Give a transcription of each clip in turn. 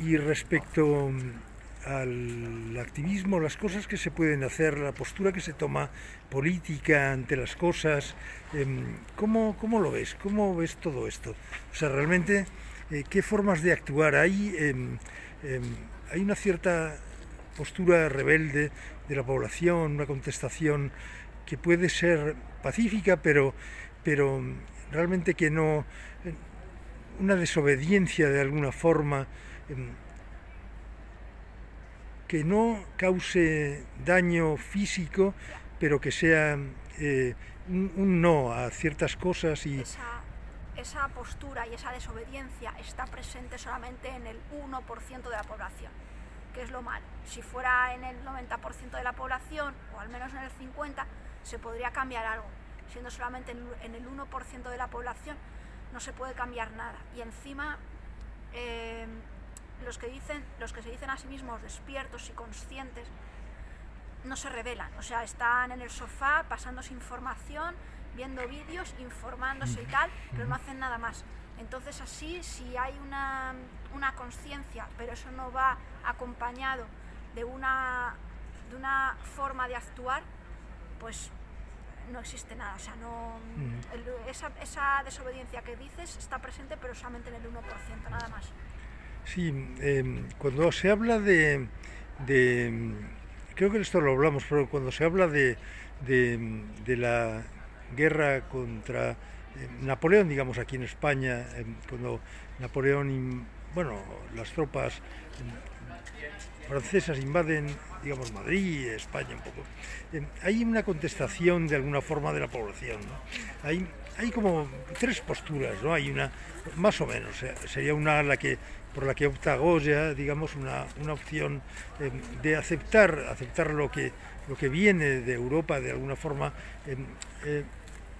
Y respecto al activismo, las cosas que se pueden hacer, la postura que se toma política ante las cosas, ¿cómo lo ves? ¿Cómo ves todo esto? O sea, realmente, ¿qué formas de actuar hay? Hay una cierta postura rebelde de la población, una contestación que puede ser pacífica, pero realmente que no, una desobediencia de alguna forma, que no cause daño físico, pero que sea un no a ciertas cosas y... Esa postura y esa desobediencia está presente solamente en el 1% de la población, que es lo malo. Si fuera en el 90% de la población, o al menos en el 50%, se podría cambiar algo. Siendo solamente en el 1% de la población, no se puede cambiar nada. Y encima, los que se dicen a sí mismos despiertos y conscientes, no se rebelan. O sea, están en el sofá pasándose información, viendo vídeos, informándose y tal, pero no hacen nada más. Entonces así, si hay una conciencia, pero eso no va acompañado de una forma de actuar, pues no existe nada. O sea, esa desobediencia que dices está presente, pero solamente en el 1%, nada más. Sí, cuando se habla creo que esto lo hablamos, pero cuando se habla de la guerra contra Napoleón, digamos aquí en España, cuando Napoleón, las tropas francesas invaden, digamos, Madrid, España un poco, hay una contestación de alguna forma de la población, ¿no? Hay como tres posturas, ¿no? Hay una, más o menos, sería una por la que opta Goya, digamos, una opción de aceptar lo que viene de Europa de alguna forma,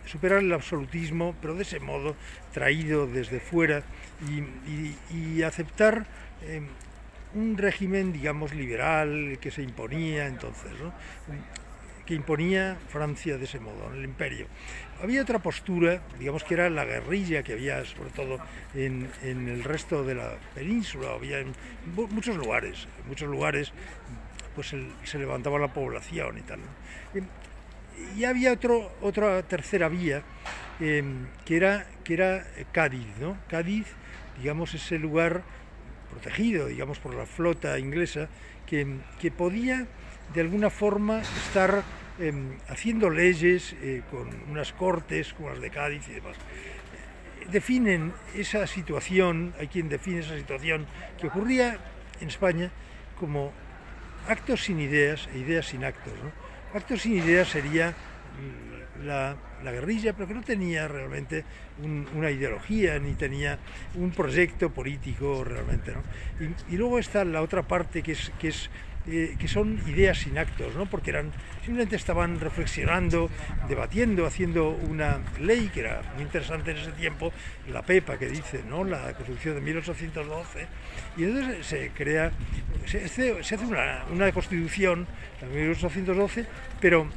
superar el absolutismo, pero de ese modo traído desde fuera, y aceptar un régimen, digamos, liberal que se imponía entonces, ¿no? Que imponía Francia de ese modo, el imperio. Había otra postura, digamos que era la guerrilla que había sobre todo en el resto de la península, había en muchos lugares pues se levantaba la población y tal, ¿no? Y había otra tercera vía, que era Cádiz, ¿no? Cádiz, digamos, ese lugar protegido, digamos, por la flota inglesa, que podía de alguna forma estar haciendo leyes con unas cortes como las de Cádiz y demás. Definen esa situación, hay quien define esa situación que ocurría en España como actos sin ideas e ideas sin actos, ¿no? Actos sin ideas sería la guerrilla, pero que no tenía realmente una ideología ni tenía un proyecto político realmente, ¿no? Y luego está la otra parte que son ideas sin actos, ¿no? Porque simplemente estaban reflexionando, debatiendo, haciendo una ley que era muy interesante en ese tiempo, la PEPA que dice, ¿no? La Constitución de 1812, y entonces se hace una Constitución de 1812, pero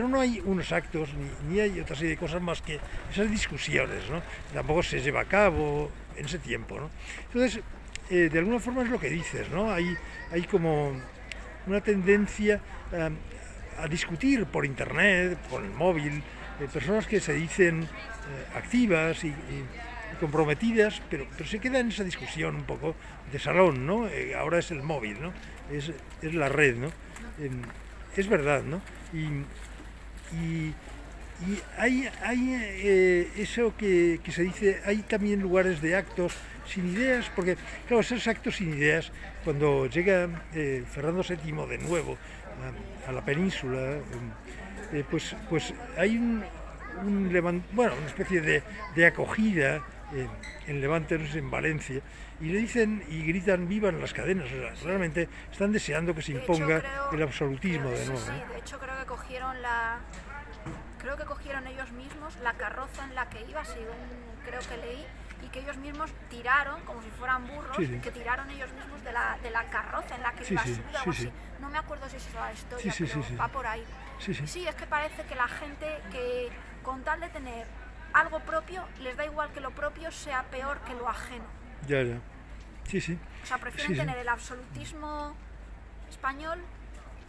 no hay unos actos ni hay otra serie de cosas más que esas discusiones, ¿no? Tampoco se lleva a cabo en ese tiempo, ¿no? Entonces, de alguna forma es lo que dices, ¿no? Hay como una tendencia a discutir por internet, por el móvil, personas que se dicen activas y comprometidas, pero se queda en esa discusión un poco de salón, ¿no? Ahora es el móvil, ¿no? Es la red, ¿no? Es verdad, ¿no? Y hay eso que se dice, hay también lugares de actos sin ideas, porque claro, esos actos sin ideas, cuando llega Fernando VII de nuevo a la península, pues hay una especie de acogida en Levante, no sé, en Valencia, y le dicen y gritan vivan las cadenas. O sea, realmente están deseando que se imponga el absolutismo de nuevo, ¿no? Sí, de hecho creo que cogieron ellos mismos la carroza en la que iba, según creo que leí, y que ellos mismos tiraron, como si fueran burros, Sí. que tiraron ellos mismos de la carroza en la que iba subido, algo así. No me acuerdo si es la historia, pero va por ahí. Sí, es que parece que la gente que con tal de tener algo propio, les da igual que lo propio sea peor que lo ajeno. Ya, ya. Sí, sí. O sea, prefieren Sí, sí. tener el absolutismo español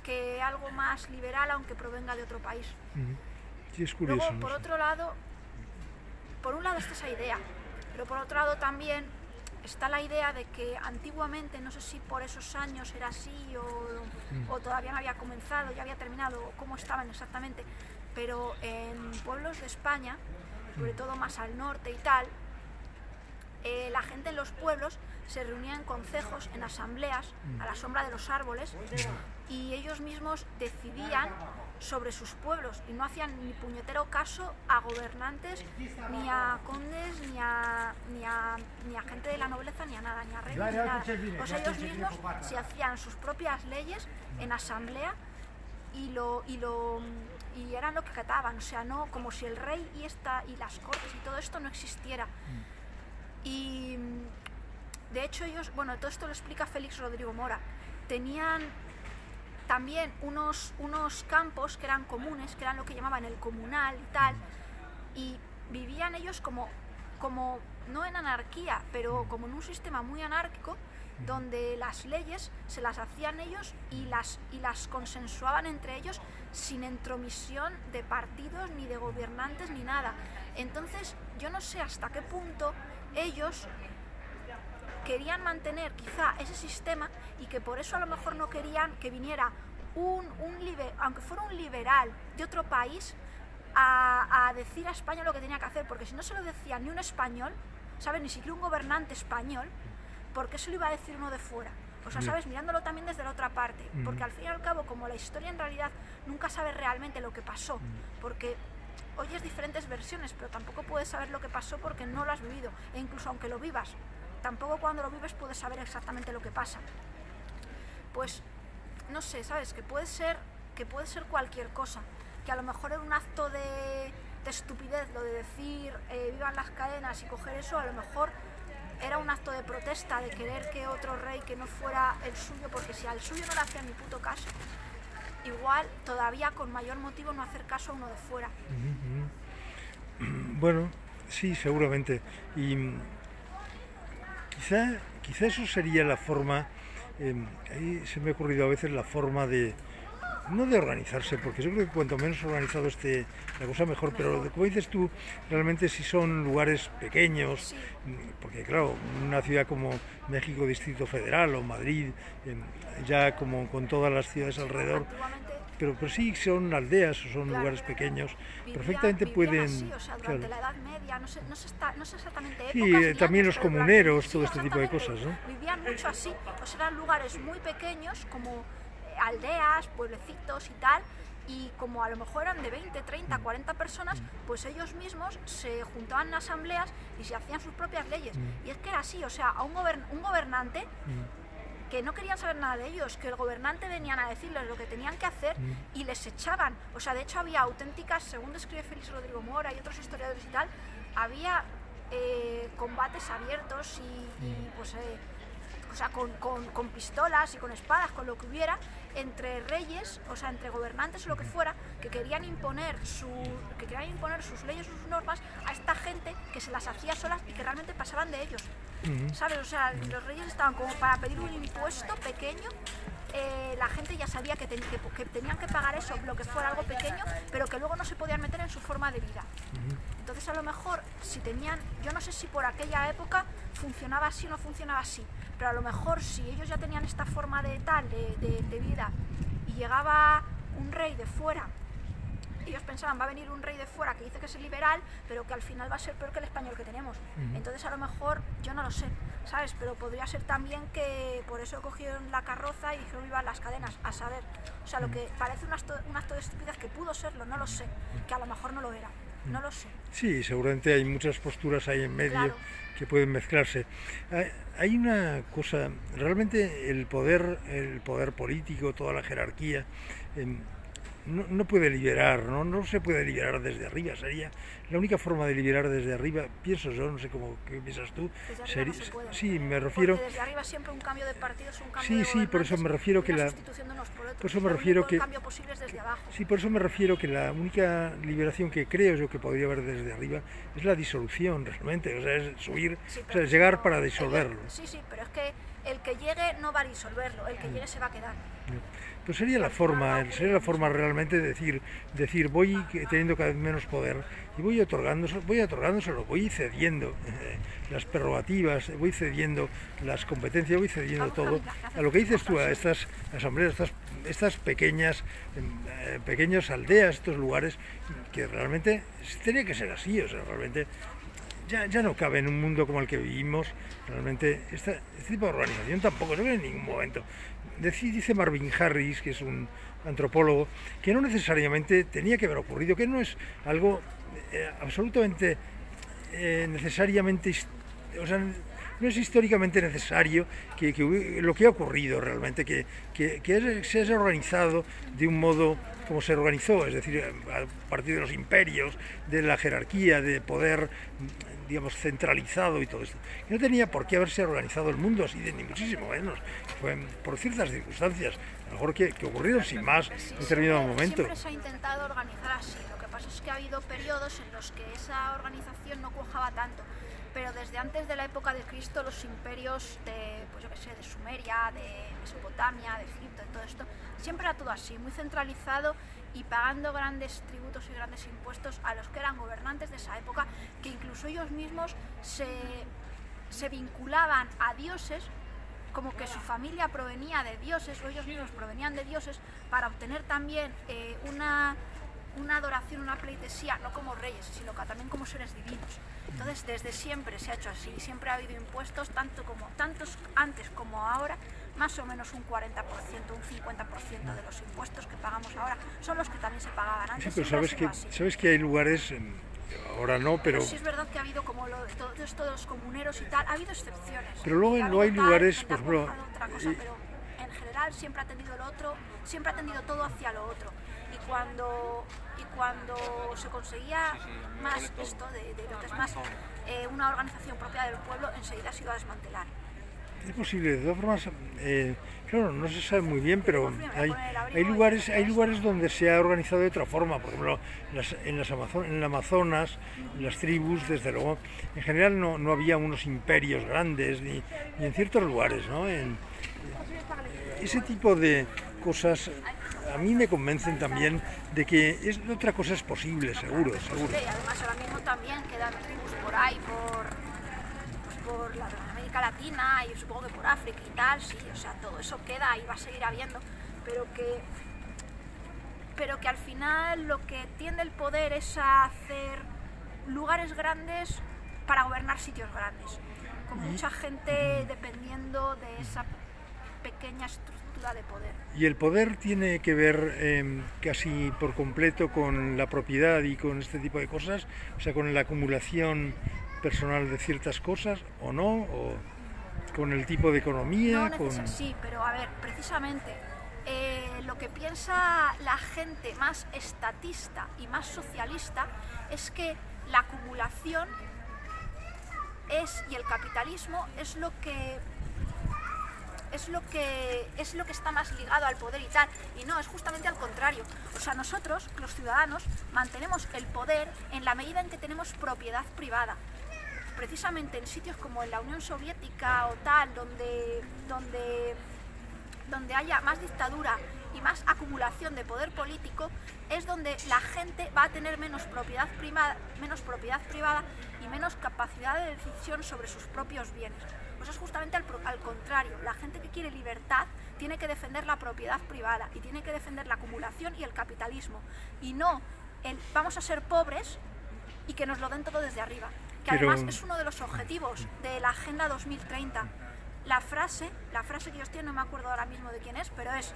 que algo más liberal, aunque provenga de otro país. Sí, es curioso. Luego, ¿no? por Sí. otro lado, por un lado está esa idea, pero por otro lado también está la idea de que antiguamente, no sé si por esos años era así o todavía no había comenzado, ya había terminado, o cómo estaban exactamente, pero en pueblos de España, sobre todo más al norte y tal, la gente en los pueblos se reunía en concejos, en asambleas, a la sombra de los árboles, y ellos mismos decidían sobre sus pueblos y no hacían ni puñetero caso a gobernantes, ni a condes, ni a gente de la nobleza, ni a nada, ni a reyes, ni nada. Pues ellos mismos se hacían sus propias leyes en asamblea y eran lo que cataban, o sea, no como si el rey y las cortes y todo esto no existiera. Y de hecho ellos, bueno, todo esto lo explica Félix Rodrigo Mora, tenían también unos campos que eran comunes, que eran lo que llamaban el comunal y tal, y vivían ellos como no en anarquía, pero como en un sistema muy anárquico, donde las leyes se las hacían ellos y las consensuaban entre ellos sin intromisión de partidos, ni de gobernantes, ni nada. Entonces, yo no sé hasta qué punto ellos querían mantener quizá ese sistema y que por eso a lo mejor no querían que viniera aunque fuera un liberal de otro país a decir a España lo que tenía que hacer, porque si no se lo decía ni un español, ¿sabes? Ni siquiera un gobernante español, ¿por qué se lo iba a decir uno de fuera? O sea, ¿sabes? Mirándolo también desde la otra parte, porque al fin y al cabo, como la historia en realidad nunca sabe realmente lo que pasó, porque oyes diferentes versiones, pero tampoco puedes saber lo que pasó porque no lo has vivido, e incluso aunque lo vivas, tampoco cuando lo vives puedes saber exactamente lo que pasa. Pues, no sé, ¿sabes? Que puede ser cualquier cosa, que a lo mejor era un acto de estupidez, lo de decir vivan las cadenas y coger eso, a lo mejor era un acto de protesta, de querer que otro rey que no fuera el suyo, porque si al suyo no le hacían ni puto caso, igual todavía con mayor motivo no hacer caso a uno de fuera. Bueno, sí, seguramente. Y quizá eso sería la forma, ahí se me ha ocurrido a veces la forma no de organizarse, porque yo creo que cuanto menos organizado esté la cosa mejor, pero como dices tú, realmente si son lugares pequeños, Sí. porque claro, una ciudad como México Distrito Federal o Madrid, ya como con todas las ciudades alrededor, Antiguamente pero sí son aldeas o son Claro. lugares pequeños, vivían perfectamente pueden... así, o sea, durante claro. la Edad Media, no sé exactamente Sí, épocas ni también años, los pero comuneros, sí, todo este tipo de exactamente, cosas, ¿no? vivían mucho así, o sea, eran lugares muy pequeños, como aldeas, pueblecitos y tal, y como a lo mejor eran de 20, 30, 40 personas, pues ellos mismos se juntaban en asambleas y se hacían sus propias leyes. Y es que era así, o sea, a un gobernante que no querían saber nada de ellos, que el gobernante venían a decirles lo que tenían que hacer y les echaban. O sea, de hecho había auténticas, según describe Félix Rodrigo Mora y otros historiadores y tal, había combates abiertos y pues, o sea, con pistolas y con espadas, con lo que hubiera, entre reyes, o sea, entre gobernantes o lo que fuera, que querían imponer sus leyes o sus normas a esta gente que se las hacía solas y que realmente pasaban de ellos. ¿Sabes? O sea, los reyes estaban como para pedir un impuesto pequeño, la gente ya sabía que tenían que pagar eso, lo que fuera algo pequeño, pero que luego no se podían meter en su forma de vida. Entonces a lo mejor si tenían, yo no sé si por aquella época funcionaba así o no funcionaba así, pero a lo mejor si ellos ya tenían esta forma de vida y llegaba un rey de fuera, ellos pensaban va a venir un rey de fuera que dice que es liberal, pero que al final va a ser peor que el español que tenemos. Entonces a lo mejor, yo no lo sé, ¿sabes? Pero podría ser también que por eso cogieron la carroza y dijeron vivan las cadenas, a saber. O sea, lo que parece un acto de estupidez que pudo serlo, no lo sé, que a lo mejor no lo era, no lo sé. Sí, seguramente hay muchas posturas ahí en medio Claro. que pueden mezclarse. Hay una cosa, realmente el poder político, toda la jerarquía, no puede liberar, no se puede liberar desde arriba. Sería la única forma de liberar desde arriba, pienso yo, no sé qué piensas tú. Desde arriba no se puede. Sí, me refiero. Porque desde arriba siempre un cambio de partido es un cambio Sí, de sí, por eso me refiero que la. sustitución de unos por otros. Por eso me refiero que. El cambio posible es desde abajo. Sí, por eso me refiero que la única liberación que creo yo que podría haber desde arriba es la disolución realmente, o sea, es subir, Sí, o sea, es llegar para disolverlo. Sí, pero es que el que llegue no va a disolverlo, el que llegue se va a quedar. Pues sería la forma realmente de decir voy teniendo cada vez menos poder y voy otorgándoselo, voy cediendo las prerrogativas, voy cediendo las competencias, voy cediendo todo a lo que dices tú, a estas asambleas, estas pequeñas aldeas, estos lugares que realmente tenía que ser así, o sea, realmente ya no cabe en un mundo como el que vivimos, realmente este tipo de organización tampoco se ve en ningún momento. Dice Marvin Harris, que es un antropólogo, que no necesariamente tenía que haber ocurrido, que no es algo absolutamente necesariamente, o sea, no es históricamente necesario que lo que ha ocurrido realmente, que se haya organizado de un modo como se organizó, es decir, a partir de los imperios, de la jerarquía, de poder, digamos, centralizado y todo esto. Y no tenía por qué haberse organizado el mundo así, ni muchísimo menos. Fue por ciertas circunstancias, a lo mejor que ocurrieron sin más en determinado momento. Siempre se ha intentado organizar así, lo que pasa es que ha habido periodos en los que esa organización no cuajaba tanto. Pero desde antes de la época de Cristo, los imperios de Sumeria, de Mesopotamia, de Egipto, de todo esto, siempre era todo así, muy centralizado y pagando grandes tributos y grandes impuestos a los que eran gobernantes de esa época, que incluso ellos mismos se vinculaban a dioses, como que su familia provenía de dioses o ellos mismos provenían de dioses, para obtener también una adoración, una pleitesía, no como reyes, sino también como seres divinos. Entonces, desde siempre se ha hecho así, siempre ha habido impuestos, tantos antes como ahora, más o menos un 40%, un 50% de los impuestos que pagamos ahora son los que también se pagaban antes. Sí, pero sabes que hay lugares, ahora no, pero sí es verdad que ha habido como todo esto de los comuneros y tal, ha habido excepciones. Pero luego no hay lugares, por ejemplo, pero en general siempre ha tendido el otro, siempre ha tendido todo hacia lo otro. Y cuando se conseguía más esto de lo que es más una organización propia del pueblo, enseguida se iba a desmantelar. Es posible, de todas formas, claro, no se sabe muy bien, pero hay lugares donde se ha organizado de otra forma, por ejemplo, en el Amazonas, en las tribus, desde luego, en general no había unos imperios grandes, ni en ciertos lugares, ¿no? Ese tipo de cosas a mí me convencen también de que otra cosa es posible, seguro. Sí, además ahora mismo también quedan tribus por ahí, por América Latina y supongo que por África y tal, sí, o sea, todo eso queda y va a seguir habiendo, pero que al final lo que tiende el poder es a hacer lugares grandes para gobernar sitios grandes, con mucha gente dependiendo de esa pequeña estructura de poder. Y el poder tiene que ver casi por completo con la propiedad y con este tipo de cosas, o sea, con la acumulación personal de ciertas cosas, o no, o con el tipo de economía. Sí, pero a ver, precisamente lo que piensa la gente más estatista y más socialista es que la acumulación y el capitalismo es lo que está más ligado al poder y tal, y no, es justamente al contrario. O sea, nosotros, los ciudadanos, mantenemos el poder en la medida en que tenemos propiedad privada. Precisamente en sitios como en la Unión Soviética o tal, donde haya más dictadura y más acumulación de poder político, es donde la gente va a tener menos propiedad privada y menos capacidad de decisión sobre sus propios bienes. Pues es justamente al contrario. La gente que quiere libertad tiene que defender la propiedad privada y tiene que defender la acumulación y el capitalismo, y no vamos a ser pobres y que nos lo den todo desde arriba, que además es uno de los objetivos de la Agenda 2030. La frase que ellos tienen, no me acuerdo ahora mismo de quién es, pero es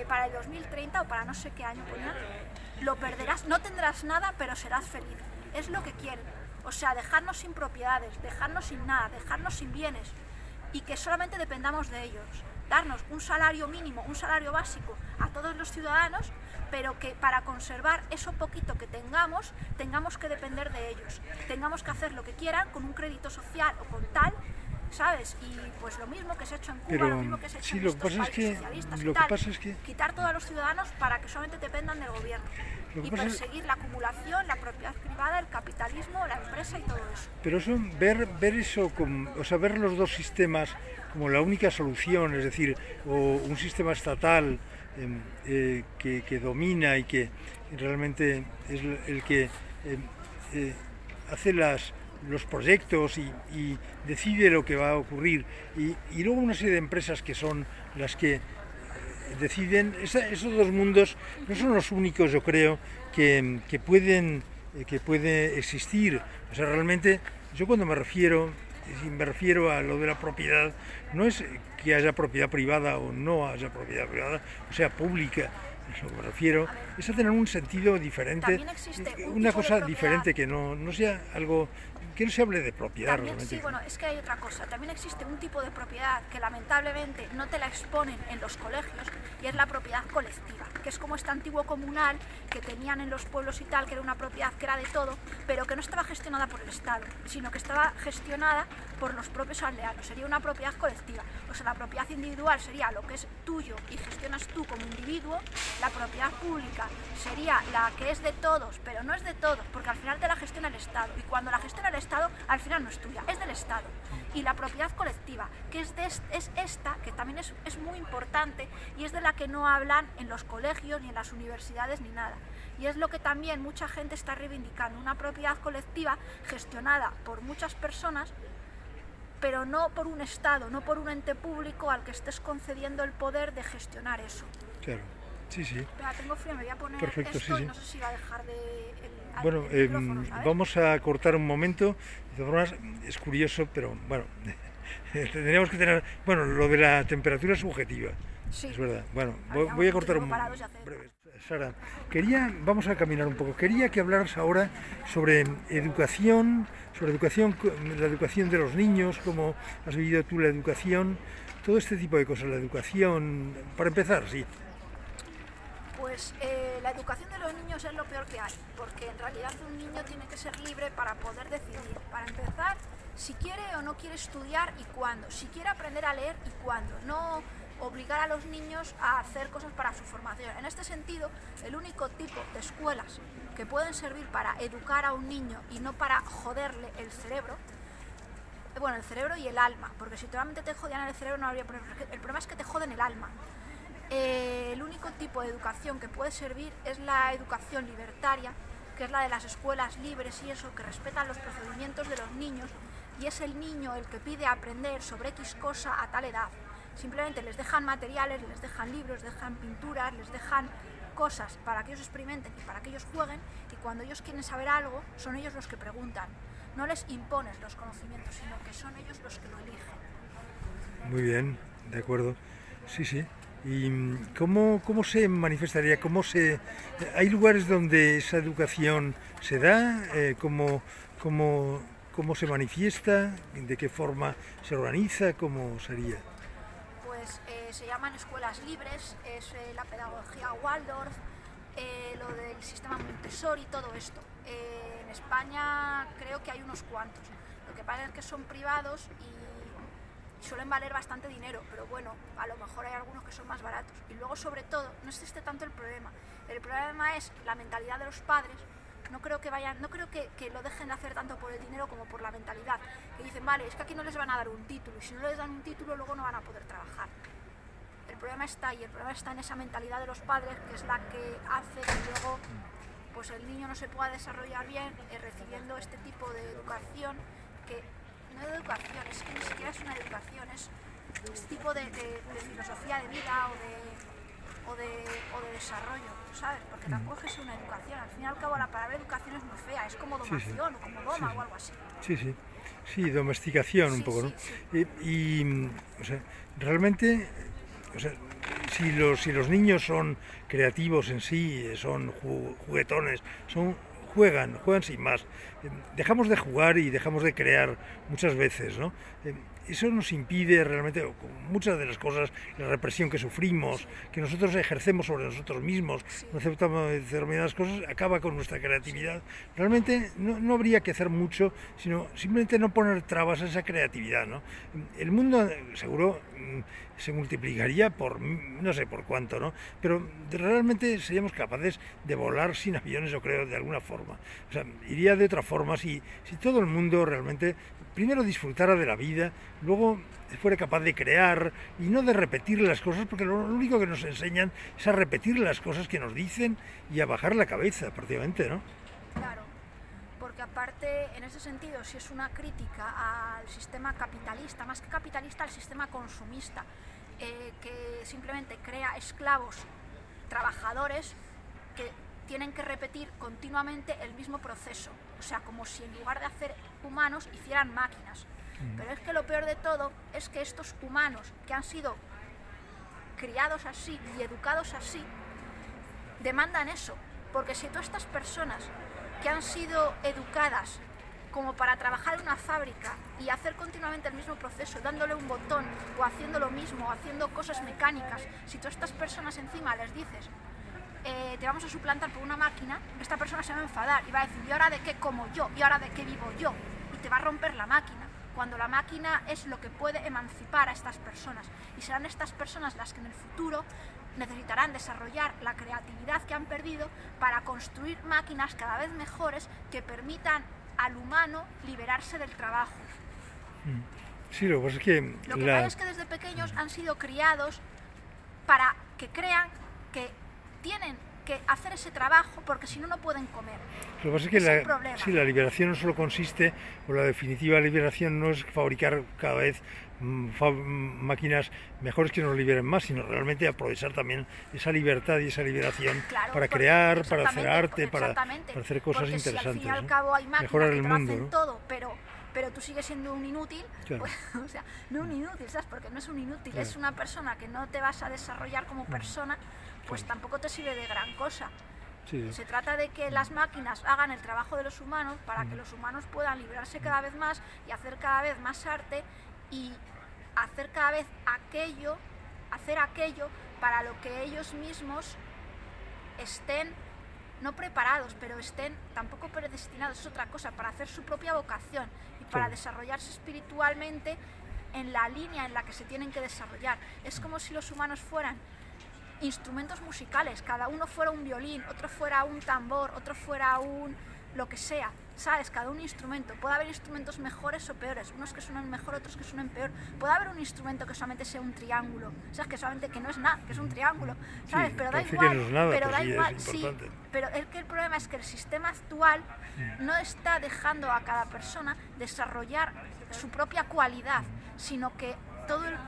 para el 2030 o para no sé qué año ponía, lo perderás, no tendrás nada, pero serás feliz. Es lo que quieren. O sea, dejarnos sin propiedades, dejarnos sin nada, dejarnos sin bienes y que solamente dependamos de ellos. darnos un salario mínimo, un salario básico a todos los ciudadanos, pero que para conservar eso poquito que tengamos que depender de ellos, tengamos que hacer lo que quieran con un crédito social o con tal, ¿sabes? Y pues lo mismo que se ha hecho en Cuba, Pero lo mismo que se ha hecho sí, en lo que estos pasa es países que socialistas lo y que tal, pasa es que quitar todo a los ciudadanos para que solamente dependan del gobierno lo que y pasa es- perseguir la acumulación, la propiedad privada, el capitalismo, la empresa y todo eso. pero eso, ver eso, o sea, ver los dos sistemas como la única solución, es decir, o un sistema estatal que domina y que realmente es el que hace los proyectos y decide lo que va a ocurrir, y luego una serie de empresas que son las que deciden. Esos dos mundos no son los únicos, yo creo, que puede existir. O sea, realmente yo cuando me refiero a lo de la propiedad, no es que haya propiedad privada o no haya propiedad privada, o sea, pública. A lo que me refiero es a tener un sentido diferente, También existe un una tipo de cosa propiedad. diferente, que no sea algo, que no se hable de propiedad También, realmente. sí, bueno, es que hay otra cosa. También existe un tipo de propiedad que lamentablemente no te la exponen en los colegios, y es la propiedad colectiva, que es como este antiguo comunal que tenían en los pueblos y tal, que era una propiedad que era de todo, pero que no estaba gestionada por el Estado, sino que estaba gestionada por los propios aldeanos. Sería una propiedad colectiva. O sea, la propiedad individual sería lo que es tuyo y gestionas tú como individuo. La propiedad pública sería la que es de todos, pero no es de todos, porque al final te la gestiona el Estado, y cuando la gestiona el Estado, al final no es tuya, es del Estado. Y la propiedad colectiva, que es esta, que también es muy importante, y es de la que no hablan en los colegios, ni en las universidades, ni nada. Y es lo que también mucha gente está reivindicando, una propiedad colectiva gestionada por muchas personas, pero no por un Estado, no por un ente público al que estés concediendo el poder de gestionar eso. Claro, sí. Espera, tengo frío, me voy a poner Perfecto, esto sí. y no sé si va a dejar de... Bueno, el micrófono, ¿sabes? vamos a cortar un momento. De todas formas, es curioso, pero bueno, tendríamos que tener... Bueno, lo de la temperatura es subjetiva, Sí. es verdad. Bueno, Habríamos voy a cortar un parados y hacer- breve. Sara, vamos a caminar un poco. Quería que hablaras ahora sobre educación, la educación de los niños, cómo has vivido tú la educación, todo este tipo de cosas, la educación, para empezar, sí. Pues la educación de los niños es lo peor que hay, porque en realidad un niño tiene que ser libre para poder decidir, para empezar, si quiere o no quiere estudiar y cuándo, si quiere aprender a leer y cuándo, no obligar a los niños a hacer cosas para su formación. En este sentido, el único tipo de escuelas que pueden servir para educar a un niño y no para joderle el cerebro, bueno, el cerebro y el alma, porque si solamente te jodían el cerebro no habría problema. El problema es que te joden el alma. El único tipo de educación que puede servir es la educación libertaria, que es la de las escuelas libres y eso, que respetan los procedimientos de los niños, y es el niño el que pide aprender sobre X cosa a tal edad. Simplemente les dejan materiales, les dejan libros, les dejan pinturas, les dejan cosas para que ellos experimenten y para que ellos jueguen, y cuando ellos quieren saber algo, son ellos los que preguntan. No les impones los conocimientos, sino que son ellos los que lo eligen. Muy bien, de acuerdo. Sí. ¿Y cómo se manifestaría? ¿Hay lugares donde esa educación se da? ¿Cómo se manifiesta? ¿De qué forma se organiza? ¿Cómo sería? Pues se llaman escuelas libres, es la pedagogía Waldorf, lo del sistema Montessori, todo esto. En España creo que hay unos cuantos. Lo que pasa es que son privados y suelen valer bastante dinero, pero bueno, a lo mejor hay algunos que son más baratos. Y luego, sobre todo, no existe tanto el problema. El problema es la mentalidad de los padres. No creo que lo dejen de hacer tanto por el dinero como por la mentalidad. Que dicen, vale, es que aquí no les van a dar un título, y si no les dan un título luego no van a poder trabajar. El problema está ahí, el problema está en esa mentalidad de los padres, que es la que hace que luego pues el niño no se pueda desarrollar bien recibiendo este tipo de educación, que no es educación, es que ni siquiera es una educación, es este tipo de filosofía de vida o de desarrollo, ¿sabes? Porque tampoco es que sea una educación. Al fin y al cabo la palabra educación es muy fea, es como domación o como doma o algo así. Sí, domesticación un poco, ¿no? Sí. O sea, realmente, o sea, si los niños son creativos en sí, son juguetones, juegan sin más, dejamos de jugar y dejamos de crear muchas veces, ¿no? Eso nos impide realmente, con muchas de las cosas, la represión que sufrimos, que nosotros ejercemos sobre nosotros mismos, no aceptamos determinadas cosas, acaba con nuestra creatividad. Realmente no habría que hacer mucho, sino simplemente no poner trabas a esa creatividad, ¿no? El mundo seguro se multiplicaría por no sé por cuánto, ¿no? Pero realmente seríamos capaces de volar sin aviones, yo creo, de alguna forma. O sea, iría de otra forma si todo el mundo realmente primero disfrutara de la vida, luego fuera capaz de crear y no de repetir las cosas, porque lo único que nos enseñan es a repetir las cosas que nos dicen y a bajar la cabeza, prácticamente, ¿no? Claro, porque aparte, en ese sentido, si es una crítica al sistema capitalista, más que capitalista, al sistema consumista, que simplemente crea esclavos, trabajadores, que tienen que repetir continuamente el mismo proceso, o sea, como si en lugar de hacer humanos hicieran máquinas. Pero es que lo peor de todo es que estos humanos que han sido criados así y educados así, demandan eso, porque si todas estas personas que han sido educadas como para trabajar en una fábrica y hacer continuamente el mismo proceso, dándole un botón o haciendo lo mismo, o haciendo cosas mecánicas, si todas estas personas encima les dices te vamos a suplantar por una máquina, esta persona se va a enfadar y va a decir, ¿y ahora de qué como yo? ¿Y ahora de qué vivo yo? Y te va a romper la máquina, cuando la máquina es lo que puede emancipar a estas personas, y serán estas personas las que en el futuro necesitarán desarrollar la creatividad que han perdido para construir máquinas cada vez mejores que permitan al humano liberarse del trabajo. Sí, lo que pasa es que... Lo que pasa es que desde pequeños han sido criados para que crean que tienen que hacer ese trabajo porque si no, no pueden comer. Lo que pasa es que la liberación no solo consiste, o la definitiva liberación no es fabricar cada vez máquinas mejores que nos liberen más, sino realmente aprovechar también esa libertad y esa liberación, claro, para crear, para hacer arte, para hacer cosas interesantes. Si al fin y al cabo hay máquinas mejorar que el te mundo, hacen ¿no? todo, pero tú sigues siendo un inútil, claro. Pues, o sea, no un inútil, ¿sabes? Porque no es un inútil, claro. Es una persona que no te vas a desarrollar como persona, pues claro. Tampoco te sirve de gran cosa. Sí. Se trata de que las máquinas hagan el trabajo de los humanos para que los humanos puedan liberarse cada vez más y hacer cada vez más arte y hacer cada vez aquello para lo que ellos mismos estén no preparados, pero estén tampoco predestinados, es otra cosa, para hacer su propia vocación y para desarrollarse espiritualmente en la línea en la que se tienen que desarrollar. Es como si los humanos fueran instrumentos musicales, cada uno fuera un violín, otro fuera un tambor, otro fuera un lo que sea, ¿sabes? Cada un instrumento. Puede haber instrumentos mejores o peores, unos que suenan mejor, otros que suenen peor. Puede haber un instrumento que solamente sea un triángulo, ¿sabes? Que solamente que no es nada, que es un triángulo, ¿sabes? Sí, pero da igual, no es nada, pero da sí, igual, sí. Pero el problema es que el sistema actual no está dejando a cada persona desarrollar su propia cualidad, sino que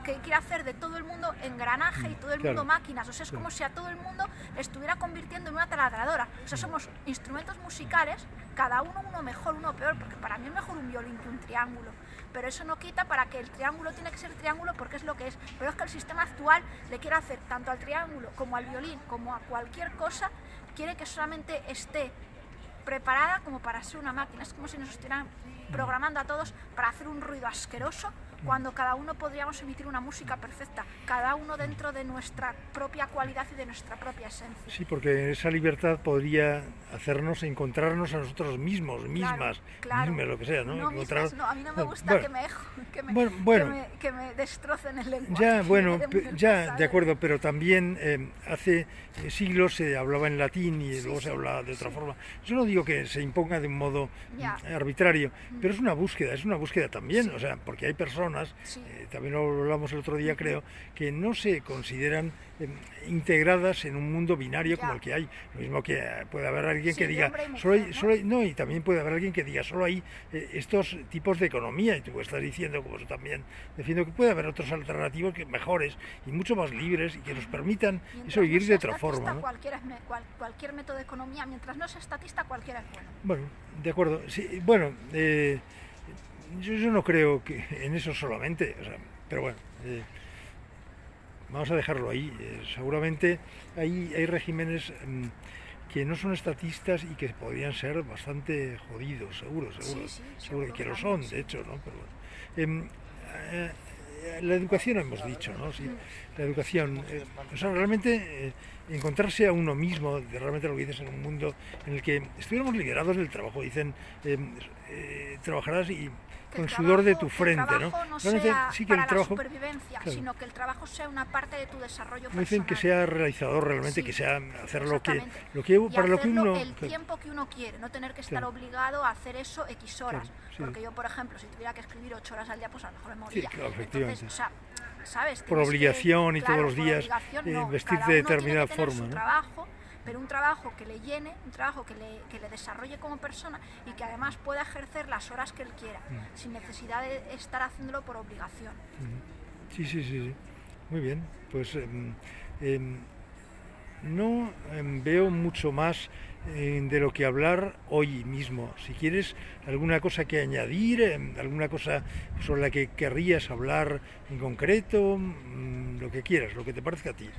que quiere hacer de todo el mundo engranaje y todo el mundo máquinas. O sea, es como si a todo el mundo estuviera convirtiendo en una taladradora. O sea, somos instrumentos musicales, cada uno mejor, uno peor, porque para mí es mejor un violín que un triángulo. Pero eso no quita para que el triángulo tiene que ser triángulo porque es lo que es. Pero es que el sistema actual le quiere hacer tanto al triángulo como al violín, como a cualquier cosa, quiere que solamente esté preparada como para ser una máquina. Es como si nos estuvieran programando a todos para hacer un ruido asqueroso, cuando cada uno podríamos emitir una música perfecta, cada uno dentro de nuestra propia cualidad y de nuestra propia esencia. Sí, porque esa libertad podría hacernos encontrarnos a nosotros mismos, mismas, mismas, lo que sea, ¿no? No, encontrar... mismas, no, a mí no me gusta que me destrocen el lenguaje. Ya, de acuerdo, pero también hace siglos se hablaba en latín y luego se hablaba de otra forma. Yo no digo que se imponga de un modo arbitrario, pero es una búsqueda también, o sea, porque hay personas, también lo hablamos el otro día creo, que no se consideran integradas en un mundo binario como el que hay. Lo mismo que puede haber alguien que diga, y también puede haber alguien que diga, solo hay estos tipos de economía, y tú estás diciendo, como yo también defiendo, que puede haber otros alternativos que mejores y mucho más libres y que nos permitan eso vivir de otra forma, ¿no? Cualquier método de economía, mientras no sea estatista, cualquiera es bueno. Bueno, de acuerdo. Sí, bueno, yo no creo que en eso solamente, o sea, pero bueno, vamos a dejarlo ahí. Seguramente hay regímenes que no son estatistas y que podrían ser bastante jodidos, seguro, seguro que lo son, de hecho, ¿no? Pero bueno. La educación hemos dicho, ¿no? Sí, la educación, o sea, realmente encontrarse a uno mismo, realmente lo que dices, en un mundo en el que estuviéramos liberados del trabajo, dicen, trabajarás y con el sudor de tu frente, ¿no? No sea sí que para el trabajo, la supervivencia, claro, sino que el trabajo sea una parte de tu desarrollo personal. dicen que sea realizador realmente, Sí, que sea hacer lo que y para lo que uno, el tiempo que uno quiere, no tener que estar obligado a hacer eso X horas, porque yo, por ejemplo, si tuviera que escribir 8 horas al día, pues a lo mejor me moriría. Sí, claro, efectivamente. Entonces, o sea, ¿sabes? Por obligación y claro, todos los días vestirte de determinada forma, ¿no? Trabajo, pero un trabajo que le llene, un trabajo que le desarrolle como persona y que además pueda ejercer las horas que él quiera, sin necesidad de estar haciéndolo por obligación. Sí. Muy bien, pues no veo mucho más de lo que hablar hoy mismo. Si quieres alguna cosa que añadir, alguna cosa sobre la que querrías hablar en concreto, lo que quieras, lo que te parezca a ti.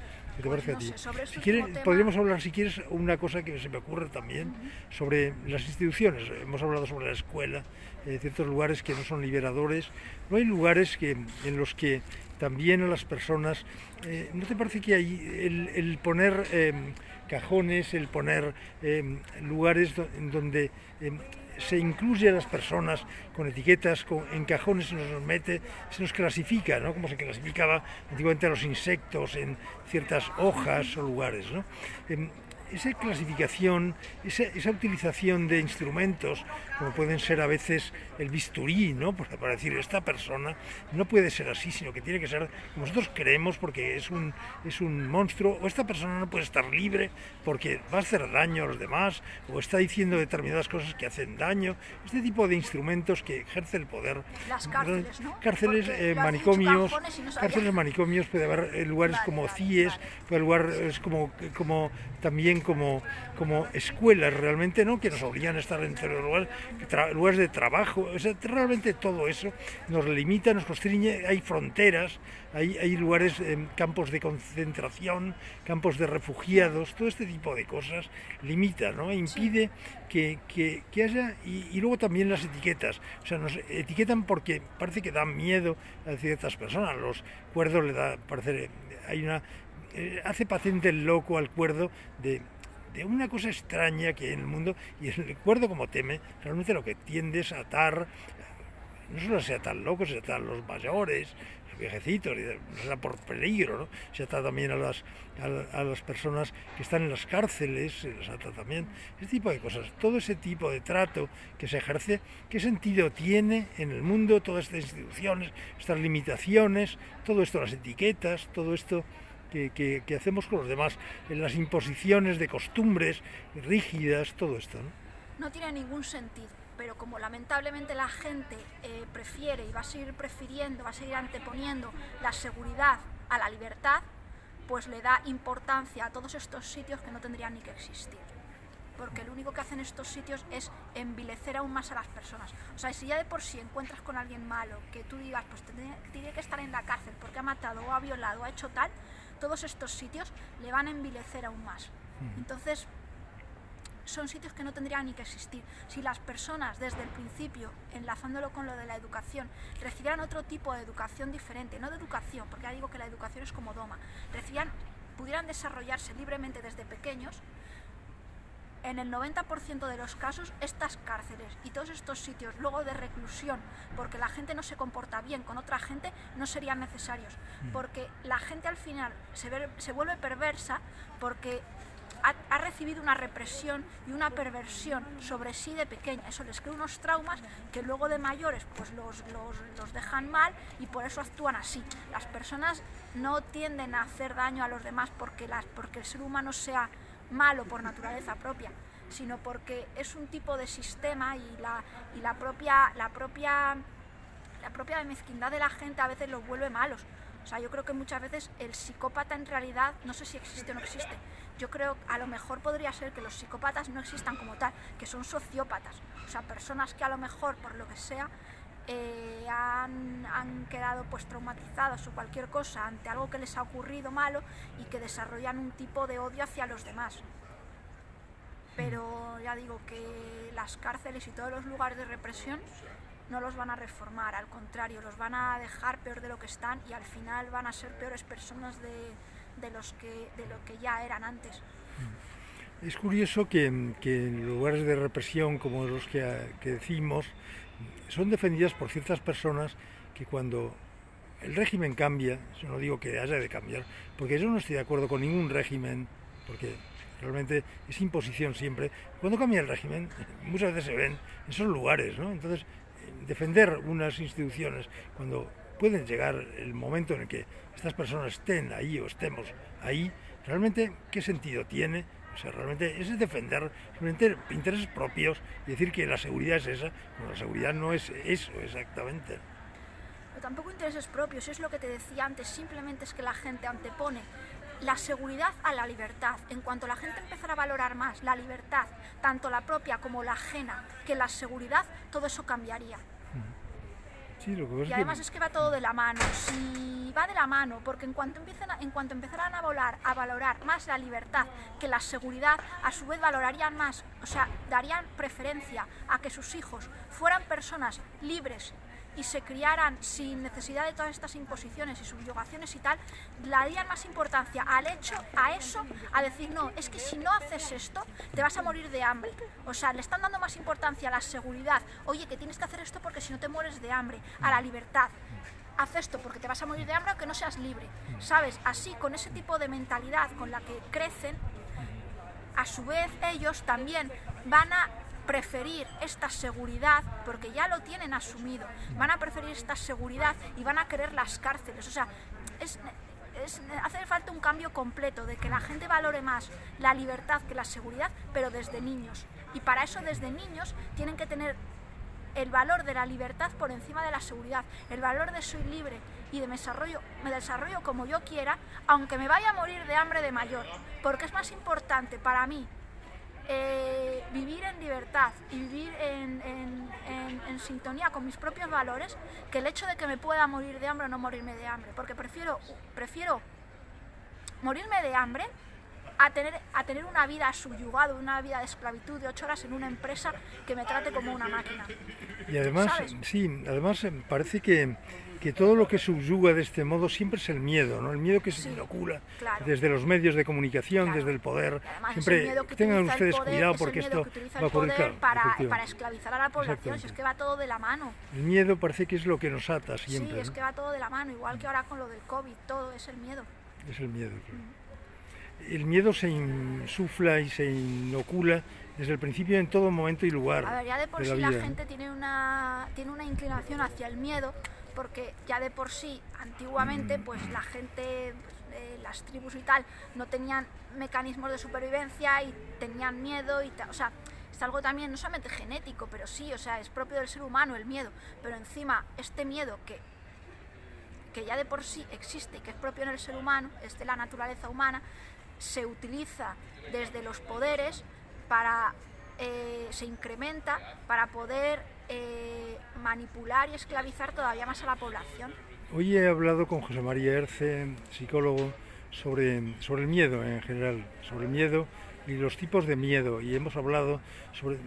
Si quieres, podríamos hablar, si quieres, una cosa que se me ocurre también sobre las instituciones. Hemos hablado sobre la escuela, ciertos lugares que no son liberadores. No hay lugares en los que también a las personas, ¿no te parece que hay el poner cajones, el poner lugares en donde se incluye a las personas con etiquetas, en cajones se nos mete, se nos clasifica, ¿no? Como se clasificaba antiguamente a los insectos en ciertas hojas o lugares, ¿no? Esa clasificación, esa utilización de instrumentos, como pueden ser a veces el bisturí, ¿no? Para decir, esta persona no puede ser así, sino que tiene que ser como nosotros creemos porque es un monstruo, o esta persona no puede estar libre porque va a hacer daño a los demás, o está diciendo determinadas cosas que hacen daño. Este tipo de instrumentos que ejerce el poder. Las cárceles, ¿no? Cárceles, manicomios, manicomios, puede haber lugares como CIES, puede haber lugares como también como escuelas realmente, ¿no? Que nos obligan a estar en lugares de trabajo. O sea, realmente todo eso nos limita, nos constriñe. Hay fronteras, hay lugares, campos de concentración, campos de refugiados, todo este tipo de cosas limita, ¿no? Impide que haya, y luego también las etiquetas. O sea, nos etiquetan porque parece que dan miedo a ciertas personas. Los cuerdos le da, parece, hace patente el loco al cuerdo de una cosa extraña que hay en el mundo, y el cuerdo, como teme, realmente lo que tiende es a atar, no solo se atan locos, se atan los mayores, los viejecitos, no será por peligro, ¿no? Se ata también a las personas que están en las cárceles, se les ata también, ese tipo de cosas. Todo ese tipo de trato que se ejerce, ¿qué sentido tiene en el mundo todas estas instituciones, estas limitaciones, todo esto, las etiquetas, todo esto que hacemos con los demás, en las imposiciones de costumbres rígidas, todo esto, ¿no? No tiene ningún sentido, pero como lamentablemente la gente prefiere y va a seguir prefiriendo, va a seguir anteponiendo la seguridad a la libertad, pues le da importancia a todos estos sitios que no tendrían ni que existir. Porque lo único que hacen estos sitios es envilecer aún más a las personas. O sea, si ya de por sí encuentras con alguien malo, que tú digas, pues tiene que estar en la cárcel porque ha matado o ha violado o ha hecho tal, todos estos sitios le van a envilecer aún más. Entonces, son sitios que no tendrían ni que existir. Si las personas desde el principio, enlazándolo con lo de la educación, recibieran otro tipo de educación diferente, no de educación, porque ya digo que la educación es como doma, pudieran desarrollarse libremente desde pequeños, en el 90% de los casos, estas cárceles y todos estos sitios luego de reclusión, porque la gente no se comporta bien con otra gente, no serían necesarios. Porque la gente al final se vuelve perversa porque ha recibido una represión y una perversión sobre sí de pequeña. Eso les crea unos traumas que luego de mayores pues los dejan mal y por eso actúan así. Las personas no tienden a hacer daño a los demás porque el ser humano sea malo por naturaleza propia, sino porque es un tipo de sistema y la propia mezquindad de la gente a veces los vuelve malos. O sea, yo creo que muchas veces el psicópata en realidad, no sé si existe o no existe, yo creo a lo mejor podría ser que los psicópatas no existan como tal, que son sociópatas, o sea, personas que a lo mejor por lo que sea han quedado pues traumatizados o cualquier cosa ante algo que les ha ocurrido malo y que desarrollan un tipo de odio hacia los demás. pero ya digo que las cárceles y todos los lugares de represión no los van a reformar, al contrario, los van a dejar peor de lo que están y al final van a ser peores personas de lo que ya eran antes. Es curioso que en lugares de represión como los que decimos, son defendidas por ciertas personas que cuando el régimen cambia, yo no digo que haya de cambiar, porque yo no estoy de acuerdo con ningún régimen, porque realmente es imposición siempre. Cuando cambia el régimen, muchas veces se ven en esos lugares, ¿no? Entonces, defender unas instituciones cuando pueden llegar el momento en el que estas personas estén ahí o estemos ahí, realmente, ¿qué sentido tiene? O sea, realmente es defender realmente intereses propios y decir que la seguridad es esa, bueno, la seguridad no es eso exactamente. Pero tampoco intereses propios, es lo que te decía antes, simplemente es que la gente antepone la seguridad a la libertad. En cuanto la gente empezara a valorar más la libertad, tanto la propia como la ajena, que la seguridad, todo eso cambiaría. Sí, lo que y además es que va todo de la mano, si va de la mano, porque en cuanto empezaran a valorar más la libertad que la seguridad, a su vez valorarían más, o sea, darían preferencia a que sus hijos fueran personas libres y se criaran sin necesidad de todas estas imposiciones y subyugaciones y tal, le darían más importancia a eso, a decir, no, es que si no haces esto, te vas a morir de hambre. O sea, le están dando más importancia a la seguridad, oye, que tienes que hacer esto porque si no te mueres de hambre, a la libertad. Haz esto porque te vas a morir de hambre aunque no seas libre. ¿Sabes? Así, con ese tipo de mentalidad con la que crecen, a su vez ellos también van a preferir esta seguridad, porque ya lo tienen asumido, van a preferir esta seguridad y van a querer las cárceles. O sea, hace falta un cambio completo, de que la gente valore más la libertad que la seguridad, pero desde niños. Y para eso desde niños tienen que tener el valor de la libertad por encima de la seguridad, el valor de soy libre y me desarrollo como yo quiera, aunque me vaya a morir de hambre de mayor, porque es más importante para mí vivir en libertad y vivir en sintonía con mis propios valores, que el hecho de que me pueda morir de hambre o no morirme de hambre, porque prefiero morirme de hambre a tener una vida subyugada, una vida de esclavitud de 8 horas en una empresa que me trate como una máquina. Y además, ¿sabes? Sí, además parece que todo lo que subyuga de este modo siempre es el miedo, ¿no? El miedo que se inocula desde los medios de comunicación, desde el poder. Siempre tengan ustedes cuidado porque esto va a ocurrir para esclavizar a la población, si es que va todo de la mano. El miedo parece que es lo que nos ata siempre. Sí, es que va todo de la mano, igual que ahora con lo del COVID, todo es el miedo. Es el miedo, claro. El miedo se insufla y se inocula desde el principio en todo momento y lugar. A ver, ya de por sí la gente tiene una inclinación hacia el miedo, porque ya de por sí, antiguamente, pues la gente, las tribus y tal, no tenían mecanismos de supervivencia y tenían miedo y tal. O sea, es algo también no solamente genético, pero sí, o sea, es propio del ser humano el miedo. Pero encima, este miedo que ya de por sí existe y que es propio en el ser humano, es de la naturaleza humana, se utiliza desde los poderes se incrementa para poder manipular y esclavizar todavía más a la población. Hoy he hablado con José María Herce, psicólogo, sobre el miedo en general, sobre el miedo y los tipos de miedo, y hemos hablado sobre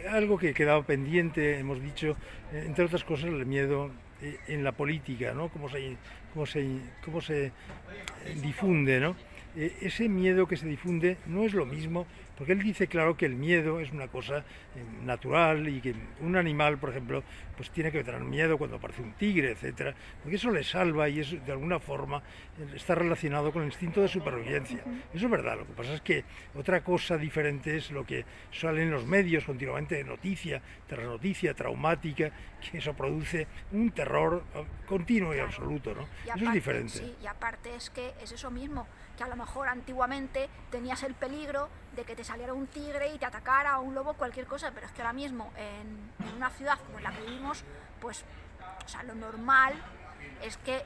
algo que quedaba pendiente, hemos dicho, entre otras cosas, el miedo en la política, ¿no? Cómo se difunde, ¿no? Ese miedo que se difunde no es lo mismo, porque él dice claro que el miedo es una cosa natural y que un animal, por ejemplo, pues tiene que tener miedo cuando aparece un tigre, etcétera, porque eso le salva y eso de alguna forma está relacionado con el instinto de supervivencia. Eso es verdad, lo que pasa es que otra cosa diferente es lo que sale en los medios continuamente, noticia tras noticia traumática, que eso produce un terror continuo y absoluto, ¿no? Y aparte, eso es diferente. Sí, y aparte es que es eso mismo, que a lo mejor antiguamente tenías el peligro de que te saliera un tigre y te atacara, o un lobo, cualquier cosa, pero es que ahora mismo en una ciudad como la que vivimos, pues, o sea, lo normal es que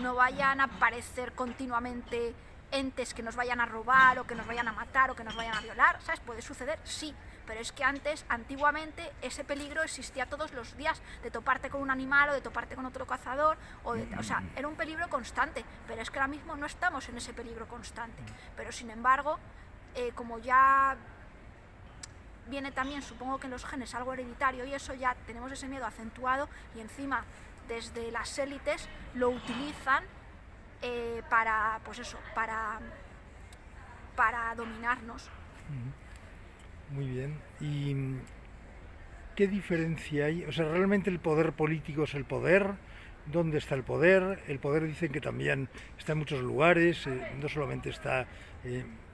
no vayan a aparecer continuamente entes que nos vayan a robar, o que nos vayan a matar, o que nos vayan a violar, ¿sabes? Puede suceder, sí, pero es que antiguamente, ese peligro existía todos los días, de toparte con un animal, o de toparte con otro cazador, o sea, era un peligro constante, pero es que ahora mismo no estamos en ese peligro constante, pero sin embargo, como ya viene también, supongo que en los genes, algo hereditario, y eso ya tenemos ese miedo acentuado, y encima desde las élites lo utilizan para, pues eso, para dominarnos. Muy bien. ¿Y qué diferencia hay? O sea, ¿realmente el poder político es el poder? ¿Dónde está el poder? El poder dicen que también está en muchos lugares, no solamente está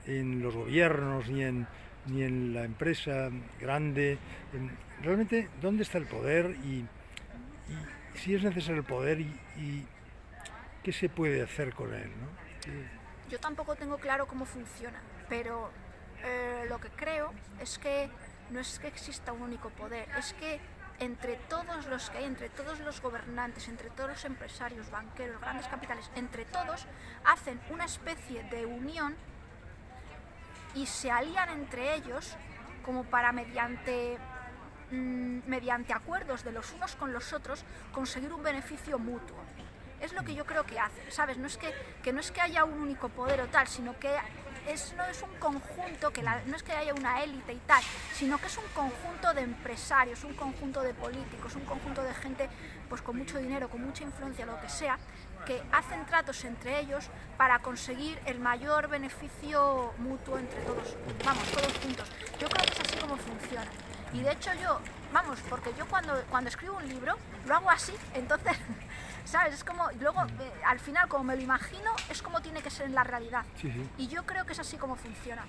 en los gobiernos ni en la empresa grande. Realmente, ¿dónde está el poder y si es necesario el poder y qué se puede hacer con él, ¿no? Yo tampoco tengo claro cómo funciona, pero lo que creo es que no es que exista un único poder, es que entre todos los que hay, entre todos los gobernantes, entre todos los empresarios, banqueros, grandes capitales, entre todos hacen una especie de unión y se alían entre ellos como para mediante acuerdos de los unos con los otros conseguir un beneficio mutuo. Es lo que yo creo que hacen, ¿sabes? No es que no es que haya un único poder o tal, sino que no es un conjunto, no es que haya una élite y tal, sino que es un conjunto de empresarios, un conjunto de políticos, un conjunto de gente pues con mucho dinero, con mucha influencia, lo que sea, que hacen tratos entre ellos para conseguir el mayor beneficio mutuo entre todos, vamos, todos juntos. Yo creo que es así como funciona. Y de hecho porque yo cuando escribo un libro lo hago así, entonces, ¿sabes? Es como, luego al final como me lo imagino, es como tiene que ser en la realidad. Sí, sí. Y yo creo que es así como funciona.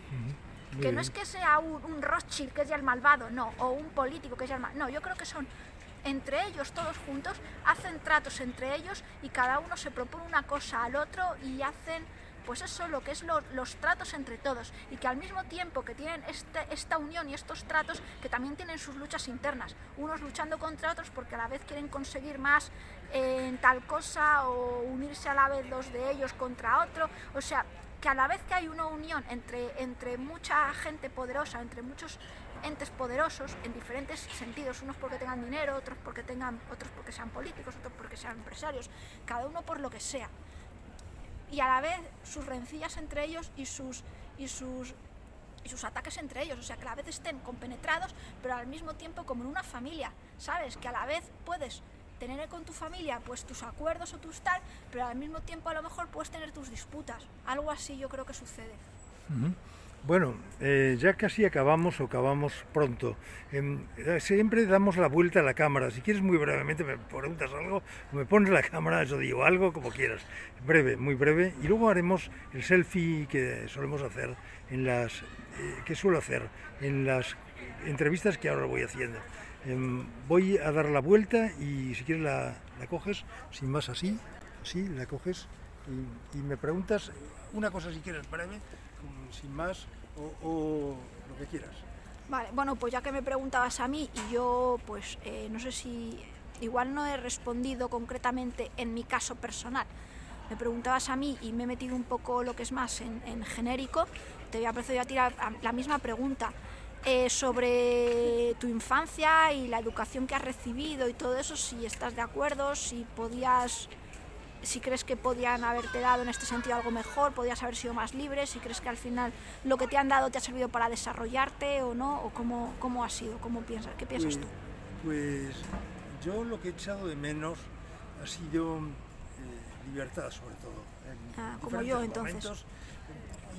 Muy Que no bien. es que sea un Rothschild que es ya el malvado, no, o un político que es ya el malvado, no, yo creo que son entre ellos, todos juntos, hacen tratos entre ellos y cada uno se propone una cosa al otro y hacen, pues eso, lo que es los tratos entre todos, y que al mismo tiempo que tienen esta unión y estos tratos, que también tienen sus luchas internas, unos luchando contra otros porque a la vez quieren conseguir más en tal cosa o unirse a la vez dos de ellos contra otro, o sea, que a la vez que hay una unión entre mucha gente poderosa, entre muchos entes poderosos en diferentes sentidos, unos porque tengan dinero, otros porque sean políticos, otros porque sean empresarios, cada uno por lo que sea, y a la vez sus rencillas entre ellos y sus ataques entre ellos, o sea, que a la vez estén compenetrados, pero al mismo tiempo como en una familia, ¿sabes? Que a la vez puedes tener con tu familia pues tus acuerdos o tus tal, pero al mismo tiempo a lo mejor puedes tener tus disputas, algo así yo creo que sucede. Bueno, ya casi acabamos pronto. Siempre damos la vuelta a la cámara. Si quieres muy brevemente me preguntas algo, o me pones la cámara, yo digo algo, como quieras. Breve, muy breve. Y luego haremos el selfie que solemos hacer que suelo hacer en las entrevistas que ahora voy haciendo. Voy a dar la vuelta y si quieres la coges, sin más así, la coges y me preguntas una cosa si quieres breve, sin más, o lo que quieras. Vale, bueno, pues ya que me preguntabas a mí y yo pues no sé si igual no he respondido concretamente en mi caso personal, me preguntabas a mí y me he metido un poco lo que es más en genérico, te voy a proceder a tirar la misma pregunta sobre tu infancia y la educación que has recibido y todo eso, si estás de acuerdo, si crees que podían haberte dado en este sentido algo mejor, podías haber sido más libre, si crees que al final lo que te han dado te ha servido para desarrollarte o no, o cómo ha sido, qué piensas tú. Pues yo lo que he echado de menos ha sido libertad, sobre todo. Como yo, entonces. Momentos,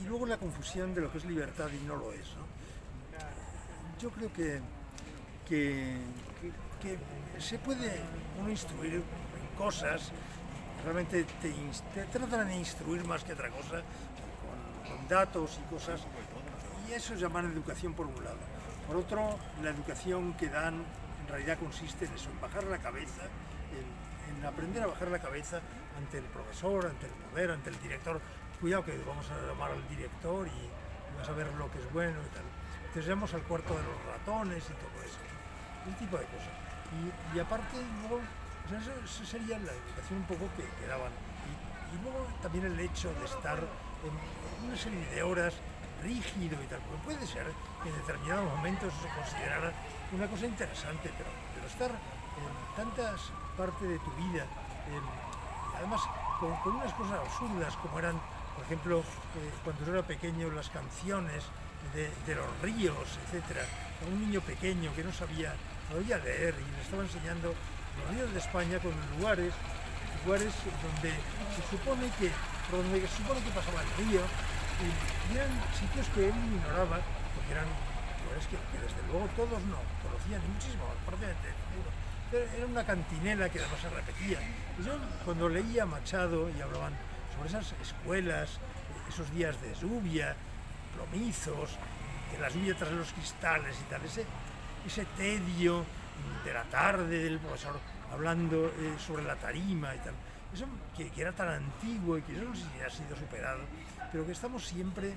y luego la confusión de lo que es libertad y no lo es, ¿no? Yo creo que se puede uno instruir en cosas, realmente te tratan de instruir más que otra cosa, con datos y cosas, y eso es llamar educación por un lado. Por otro, la educación que dan en realidad consiste en eso, en bajar la cabeza, en aprender a bajar la cabeza ante el profesor, ante el poder, ante el director. Cuidado que vamos a llamar al director y vas a ver lo que es bueno y tal. Entonces vamos al cuarto de los ratones y todo eso, ese tipo de cosas. Y aparte, luego, eso sería la educación un poco que daban. Y luego también el hecho de estar en una serie de horas rígido y tal, porque puede ser que en determinados momentos se considerara una cosa interesante, pero estar en tantas partes de tu vida, además con unas cosas absurdas como eran, por ejemplo, cuando yo era pequeño, las canciones de los ríos, etcétera, a un niño pequeño que no sabía leer y le estaba enseñando los ríos de España con lugares donde se supone que pasaba el río y eran sitios que él ignoraba porque eran lugares que desde luego todos no conocían, y muchísimo, prácticamente ninguno. Pero era una cantinela que además se repetía. Y yo cuando leía Machado y hablaban sobre esas escuelas, esos días de lluvia, plomizos, la lluvia tras los cristales y tal, ese tedio de la tarde del profesor hablando sobre la tarima y tal, eso que era tan antiguo y que yo no sé si ha sido superado, pero que estamos siempre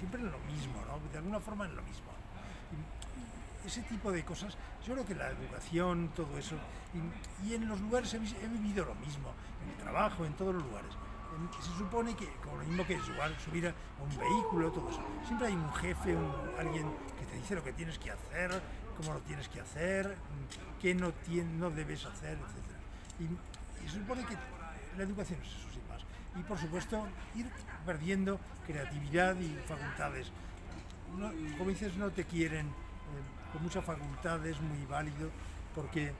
en lo mismo, ¿no? De alguna forma en lo mismo. Y ese tipo de cosas, yo creo que la educación, todo eso, y en los lugares he vivido lo mismo, en el trabajo, en todos los lugares. Se supone que, como lo mismo que es igual, subir a un vehículo, todo eso. Siempre hay un jefe, alguien que te dice lo que tienes que hacer, cómo lo tienes que hacer, qué no debes hacer, etc. Y se supone que la educación es eso, sin más. Y por supuesto, ir perdiendo creatividad y facultades. Como dices, no te quieren con muchas facultades, muy válido, porque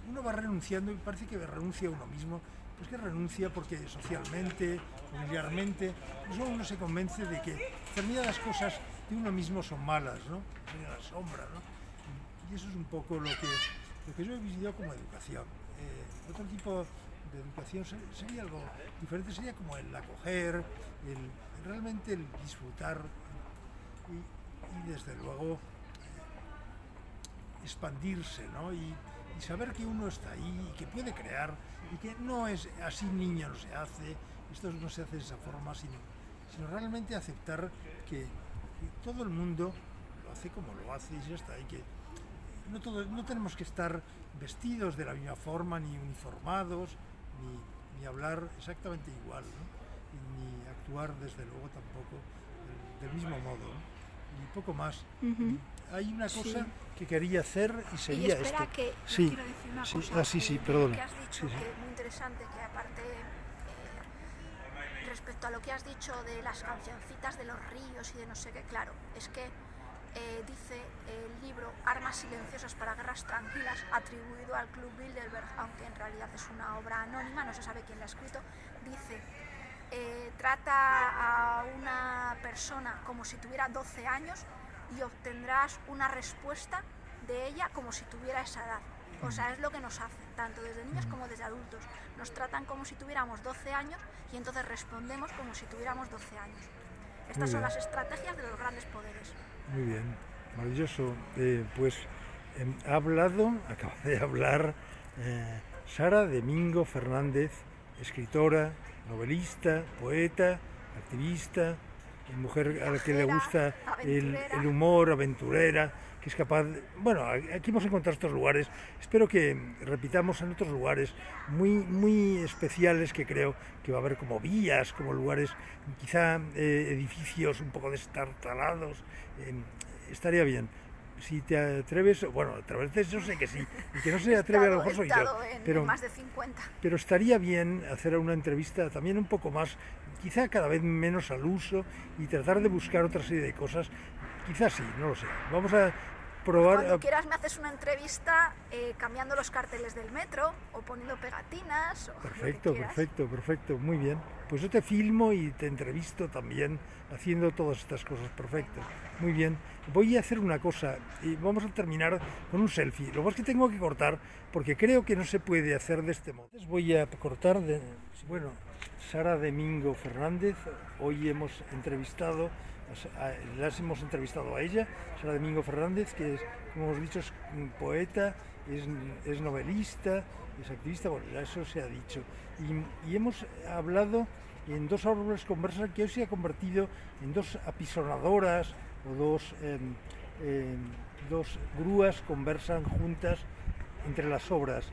uno va renunciando y parece que renuncia a uno mismo. Es que renuncia porque socialmente, familiarmente, eso uno se convence de que determinadas cosas de uno mismo son malas, ¿no? Son la sombra, ¿no? Y eso es un poco lo que yo he vivido como educación. Otro tipo de educación sería algo diferente, sería como el acoger, realmente el disfrutar y desde luego expandirse, ¿no? Y saber que uno está ahí y que puede crear y que no es así, niño no se hace, esto no se hace de esa forma, sino realmente aceptar que todo el mundo lo hace como lo hace y ya está, y que no tenemos que estar vestidos de la misma forma, ni uniformados, ni hablar exactamente igual, ¿no? Ni actuar desde luego tampoco del mismo modo, ¿no? Y poco más. Hay una cosa que quería hacer y sería y espera esto. Que sí, quiero decir una cosa. sí, perdona. Que has dicho que es muy interesante, que aparte respecto a lo que has dicho de las cancioncitas de los ríos y de no sé qué, claro, es que dice el libro Armas silenciosas para guerras tranquilas, atribuido al Club Bilderberg, aunque en realidad es una obra anónima, no se sabe quién la ha escrito, dice, trata a una persona como si tuviera 12 años y obtendrás una respuesta de ella como si tuviera esa edad. O sea, es lo que nos hacen, tanto desde niños como desde adultos. Nos tratan como si tuviéramos 12 años y entonces respondemos como si tuviéramos 12 años. Estas son las estrategias de los grandes poderes. Muy bien, maravilloso. Pues acaba de hablar Sara Domingo Fernández, escritora, novelista, poeta, activista, mujer a la que le gusta el humor, aventurera, que es capaz bueno, aquí hemos encontrado estos lugares, espero que repitamos en otros lugares muy especiales, que creo que va a haber como vías, como lugares, quizá edificios un poco destartalados, estaría bien. Si te atreves, bueno, a través de eso sé que sí, el que no se atreve a lo mejor soy yo, pero más de 50. Pero estaría bien hacer una entrevista también un poco más, quizá cada vez menos al uso, y tratar de buscar otra serie de cosas, quizás sí, no lo sé. Vamos a probar. Cuando quieras me haces una entrevista cambiando los carteles del metro o poniendo pegatinas. O perfecto, muy bien. Pues yo te filmo y te entrevisto también haciendo todas estas cosas, perfecto. Muy bien. Voy a hacer una cosa y vamos a terminar con un selfie. Lo que pasa es que tengo que cortar porque creo que no se puede hacer de este modo. Entonces voy a cortar Bueno, Sara Domingo Fernández, hoy hemos entrevistado las hemos entrevistado a ella, Sara Domingo Fernández, que es, como hemos dicho, es poeta, es novelista, es activista, bueno, ya eso se ha dicho. Y hemos hablado en dos árboles conversas que hoy se ha convertido en dos apisonadoras o dos grúas conversan juntas entre las obras.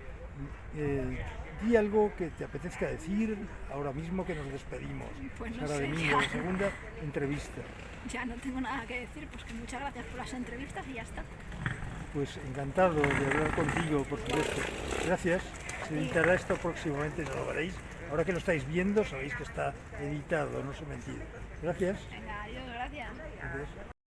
Di algo que te apetezca decir ahora mismo, que nos despedimos. Pues no Sara sé, Domingo, segunda entrevista. Ya no tengo nada que decir, pues que muchas gracias por las entrevistas y ya está. Pues encantado de hablar contigo, por supuesto. Gracias. Se editará esto próximamente, ya lo veréis, Ahora que lo estáis viendo, sabéis que está editado, no os he mentido. Gracias. Venga, adiós, gracias. Adiós.